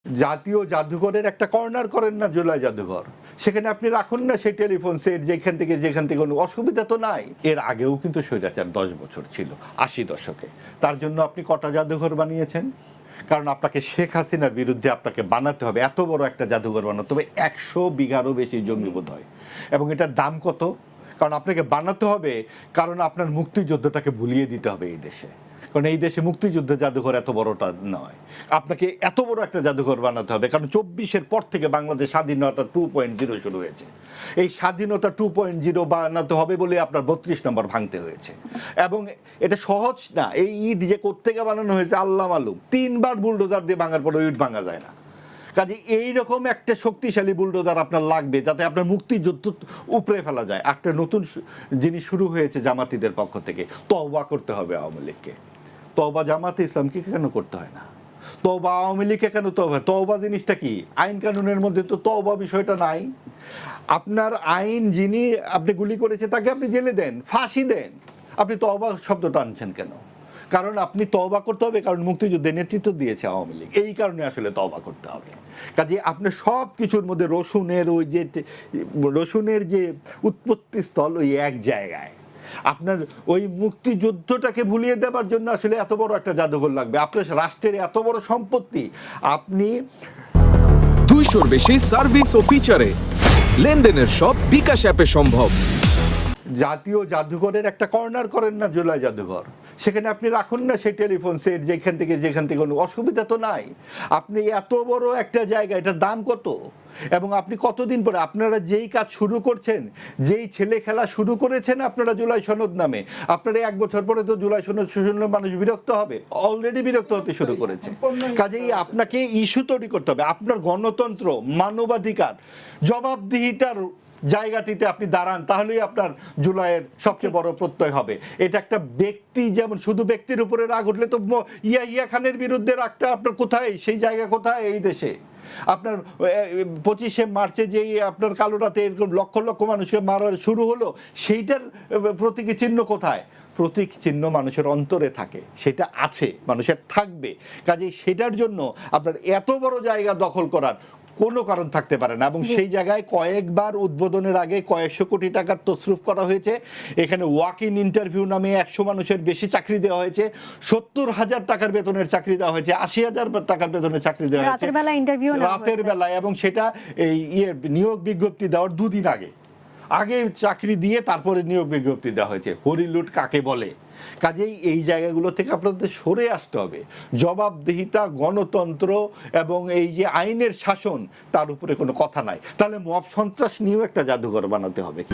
জাতীয় জাদুঘরের একটা কর্নার করেন না জুলাই জাদুঘর, সেখানে আপনি রাখুন না সেই টেলিফোন সেট যেখান থেকে কোনো অসুবিধা তো নাই। এর আগেও কিন্তু স্বৈরাচার 10 বছর ছিল 80 দশকে, তার জন্য আপনি কটা জাদুঘর বানিয়েছেন? কারণ আপনাকে শেখ হাসিনার বিরুদ্ধে আপনাকে বানাতে হবে, এত বড় একটা জাদুঘর বানাতে হবে, 100 বিঘারও বেশি জমি বোধ হয়। এবং এটার দাম কত? কারণ আপনাকে বানাতে হবে, কারণ আপনার মুক্তিযুদ্ধটাকে ভুলিয়ে দিতে হবে এই দেশে। কারণ এই দেশে মুক্তিযুদ্ধের জাদুঘর এত বড়টা নয়, আপনাকে এত বড় একটা জাদুঘর বানাতে হবে। কারণ 24-এর পর থেকে বাংলাদেশ স্বাধীনতা 2.0 শুরু হয়েছে। এই স্বাধীনতা 2.0 বানাতে হবে বলে আপনার 32 নম্বর ভাঙতে হয়েছে। এবং এটা সহজ না, এই ইট যে কোত্থেকে বানানো হয়েছে আল্লাহ মালুম। 3বার বুলডোজার দিয়ে ভাঙার পর ইট ভাঙা যায় না। কাজে এইরকম একটা শক্তিশালী বুলডোজার আপনার লাগবে যাতে আপনার মুক্তিযুদ্ধ উপড়ে ফেলা যায়। একটা নতুন জিনিস শুরু হয়েছে জামাতিদের পক্ষ থেকে, তওবা করতে হবে আওয়ামী লীগকে। তওবা জামাতে ইসলামকে কেন করতে হয় না? তওবা আওয়ামী লীগকে কেন তওবা? তওবা জিনিসটা কি? আইন কানুনের মধ্যে তো তওবা বিষয়টা নাই। আপনার আইন যিনি আপনি গুলি করেছে তাকে আপনি জেলে দেন, ফাঁসি দেন, আপনি তওবা শব্দটা আনছেন কেন? কারণ আপনি তওবা করতে হবে, কারণ মুক্তিযুদ্ধে নেতৃত্ব দিয়েছে আওয়ামী লীগ, এই কারণে আসলে তওবা করতে হবে। কাজে আপনি সব কিছুর মধ্যে রসুনের যে উৎপত্তি স্থল ওই এক জায়গায়, আপনার ওই মুক্তিযুদ্ধটাকে ভুলিয়ে দেওয়ার জন্য আসলে এত বড় একটা জাদুঘর লাগবে। আপনার রাষ্ট্রের এত বড় সম্পত্তি, আপনি 200-র বেশি সার্ভিস ও ফিচারে লেনদেনের সব বিকাশ অ্যাপে সম্ভব। জাতীয় জাদুঘরের একটা কর্নার করেন না জুলাই জাদুঘর, সেখানে আপনি রাখুন না সেই টেলিফোন সেট যেখান থেকে কোনো অসুবিধা তো নাই। আপনি এত বড় একটা জায়গা, এটার দাম কত? এবং আপনি কতদিন পরে আপনারা যেই কাজ শুরু করছেন, যেই ছেলে খেলা শুরু করেছেন আপনারা জুলাই সনদ নামে, আপনারা 1 বছর পরে তো জুলাই সনদ শুনলে মানুষ বিরক্ত হবে, অলরেডি বিরক্ত হতে শুরু করেছে। কাজেই আপনাকে ইস্যু তৈরি করতে হবে, আপনার গণতন্ত্র, মানবাধিকার, জবাবদিহিতার জায়গাটিতে আপনি দাঁড়ান, তাহলেই আপনার জুলাইয়ের সবচেয়ে বড় প্রত্যয় হবে। এটা একটা ব্যক্তি, যেমন শুধু ব্যক্তির উপরে রাগ উঠলে তো ইয়া খানের বিরুদ্ধে রাগটা আপনার কোথায়, সেই জায়গা কোথায় এই দেশে? আপনার 25শে মার্চে যেই আপনার কালো রাতে এরকম লক্ষ লক্ষ মানুষকে মারা শুরু হলো, সেইটার প্রতীকী চিহ্ন কোথায়? প্রতীক চিহ্ন মানুষের অন্তরে থাকে, সেটা আছে, মানুষের থাকবে। কাজেই সেটার জন্য আপনার এত বড় জায়গা দখল করার কোনো কারণ থাকতে পারে না। এবং সেই জায়গায় কয়েকবার উদ্বোধনের আগে কয়েকশো কোটি টাকার তসরুফ করা হয়েছে। এখানে ওয়াক ইন ইন্টারভিউ নামে 100 মানুষের বেশি চাকরি দেওয়া হয়েছে, 70,000 টাকার বেতনের চাকরি দেওয়া হয়েছে, 80,000 টাকার বেতনের চাকরি দেওয়া হয়েছে রাতের বেলায়। এবং সেটা এই নিয়োগ বিজ্ঞপ্তি দেওয়ার 2 দিন আগে চাকরি দিয়ে তারপরে নিয়োগ বিজ্ঞপ্তি দেওয়া হয়েছে। হরিলুট কাকে বলে? কাজেই এই জায়গাগুলো থেকে আপনাদের সরে আসতে হবে। জবাবদিহিতা, গণতন্ত্র এবং এই যে আইনের শাসন, তার উপরে কোনো কথা নাই। তাহলে মব সন্ত্রাস নিয়েও একটা জাদুঘর বানাতে হবে কি?